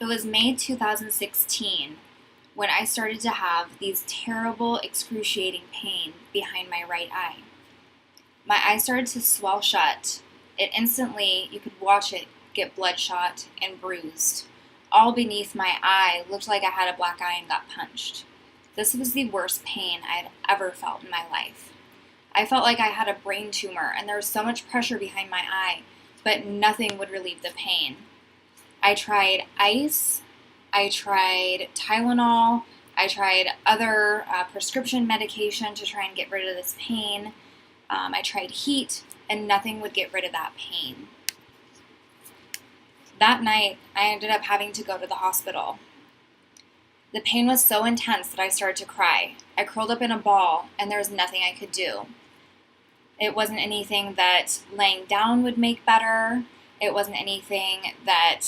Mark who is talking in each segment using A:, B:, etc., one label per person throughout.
A: It was May 2016 when I started to have these terrible, excruciating pain behind my right eye. My eye started to swell shut. It instantly, you could watch it get bloodshot and bruised. All beneath my eye looked like I had a black eye and got punched. This was the worst pain I had ever felt in my life. I felt like I had a brain tumor and there was so much pressure behind my eye, but nothing would relieve the pain. I tried ice, I tried Tylenol, I tried other prescription medication to try and get rid of this pain. I tried heat, and nothing would get rid of that pain. That night, I ended up having to go to the hospital. The pain was so intense that I started to cry. I curled up in a ball, and there was nothing I could do. It wasn't anything that laying down would make better. It wasn't anything that,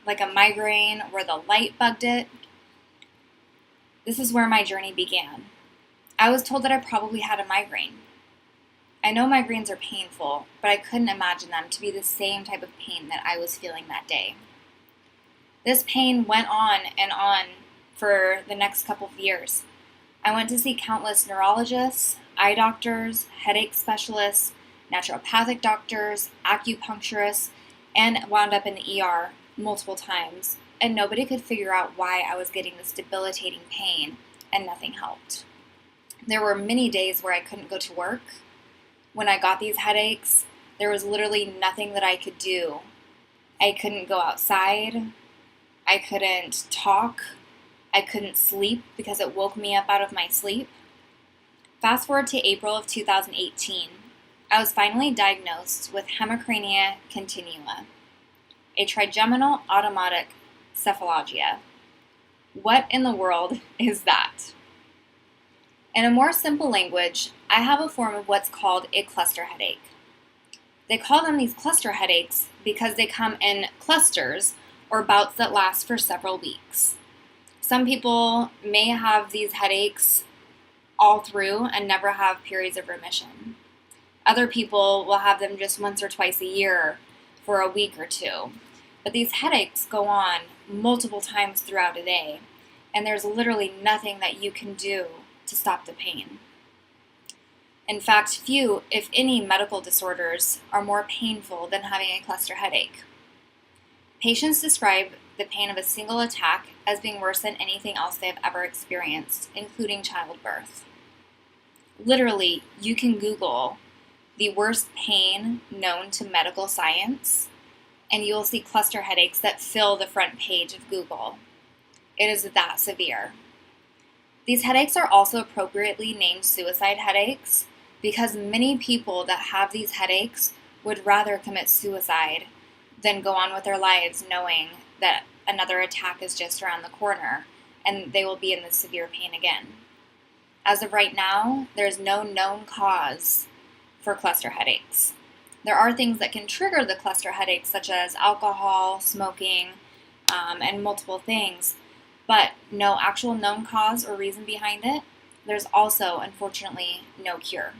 A: like a migraine, where the light bugged it. This is where my journey began. I was told that I probably had a migraine. I know migraines are painful, but I couldn't imagine them to be the same type of pain that I was feeling that day. This pain went on and on for the next couple of years. I went to see countless neurologists, eye doctors, headache specialists, naturopathic doctors, acupuncturists, and wound up in the ER multiple times, and nobody could figure out why I was getting this debilitating pain, and nothing helped. There were many days where I couldn't go to work. When I got these headaches, there was literally nothing that I could do. I couldn't go outside. I couldn't talk. I couldn't sleep because it woke me up out of my sleep. Fast forward to April of 2018. I was finally diagnosed with hemicrania continua, a trigeminal automatic cephalgia. What in the world is that? In a more simple language, I have a form of what's called a cluster headache. They call them these cluster headaches because they come in clusters or bouts that last for several weeks. Some people may have these headaches all through and never have periods of remission. Other people will have them just once or twice a year for a week or two. But these headaches go on multiple times throughout a day, and there's literally nothing that you can do to stop the pain. In fact, few, if any, medical disorders are more painful than having a cluster headache. Patients describe the pain of a single attack as being worse than anything else they have ever experienced, including childbirth. Literally, you can Google the worst pain known to medical science, and you'll see cluster headaches that fill the front page of Google. It is that severe. These headaches are also appropriately named suicide headaches because many people that have these headaches would rather commit suicide than go on with their lives knowing that another attack is just around the corner and they will be in this severe pain again. As of right now, there is no known cause for cluster headaches. There are things that can trigger the cluster headaches, such as alcohol, smoking, and multiple things, but no actual known cause or reason behind it. There's also, unfortunately, no cure.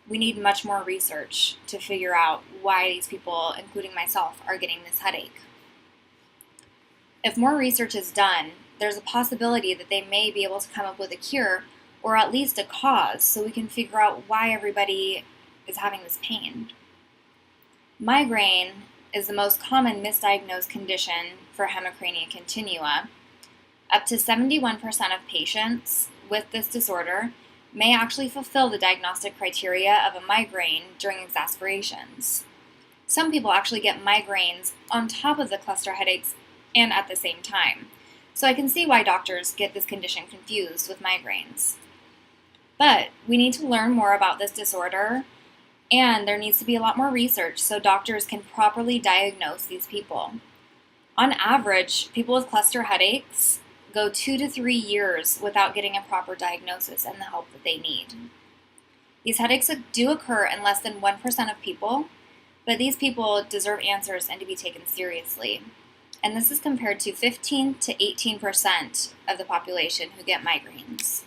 A: We need much more research to figure out why these people, including myself, are getting this headache. If more research is done, there's a possibility that they may be able to come up with a cure or at least a cause so we can figure out why everybody is having this pain. Migraine is the most common misdiagnosed condition for hemicrania continua. Up to 71% of patients with this disorder may actually fulfill the diagnostic criteria of a migraine during exacerbations. Some people actually get migraines on top of the cluster headaches and at the same time. So I can see why doctors get this condition confused with migraines. But we need to learn more about this disorder, and there needs to be a lot more research so doctors can properly diagnose these people. On average, people with cluster headaches go 2 to 3 years without getting a proper diagnosis and the help that they need. These headaches do occur in less than 1% of people, but these people deserve answers and to be taken seriously. And this is compared to 15 to 18% of the population who get migraines.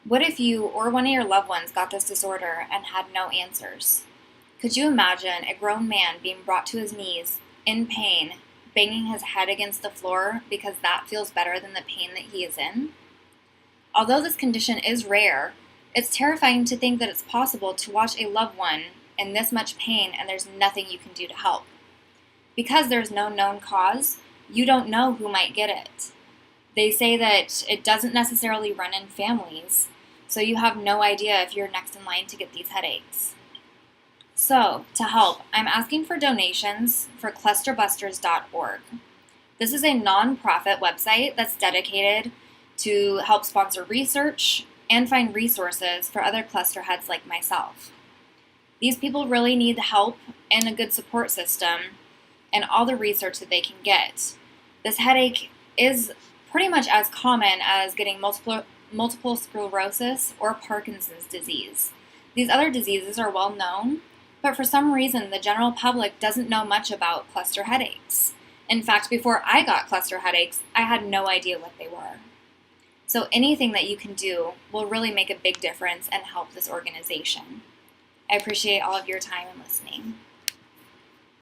A: What if you or one of your loved ones got this disorder and had no answers? Could you imagine a grown man being brought to his knees in pain, banging his head against the floor because that feels better than the pain that he is in. Although this condition is rare, it's terrifying to think that it's possible to watch a loved one in this much pain and there's nothing you can do to help. Because there's no known cause, you don't know who might get it. They say that it doesn't necessarily run in families, so you have no idea if you're next in line to get these headaches. So, to help, I'm asking for donations for clusterbusters.org. This is a non-profit website that's dedicated to help sponsor research and find resources for other cluster heads like myself. These people really need help and a good support system and all the research that they can get. This headache is pretty much as common as getting multiple sclerosis or Parkinson's disease. These other diseases are well known, but for some reason the general public doesn't know much about cluster headaches. In fact, before I got cluster headaches, I had no idea what they were. So anything that you can do will really make a big difference and help this organization. I appreciate all of your time and listening.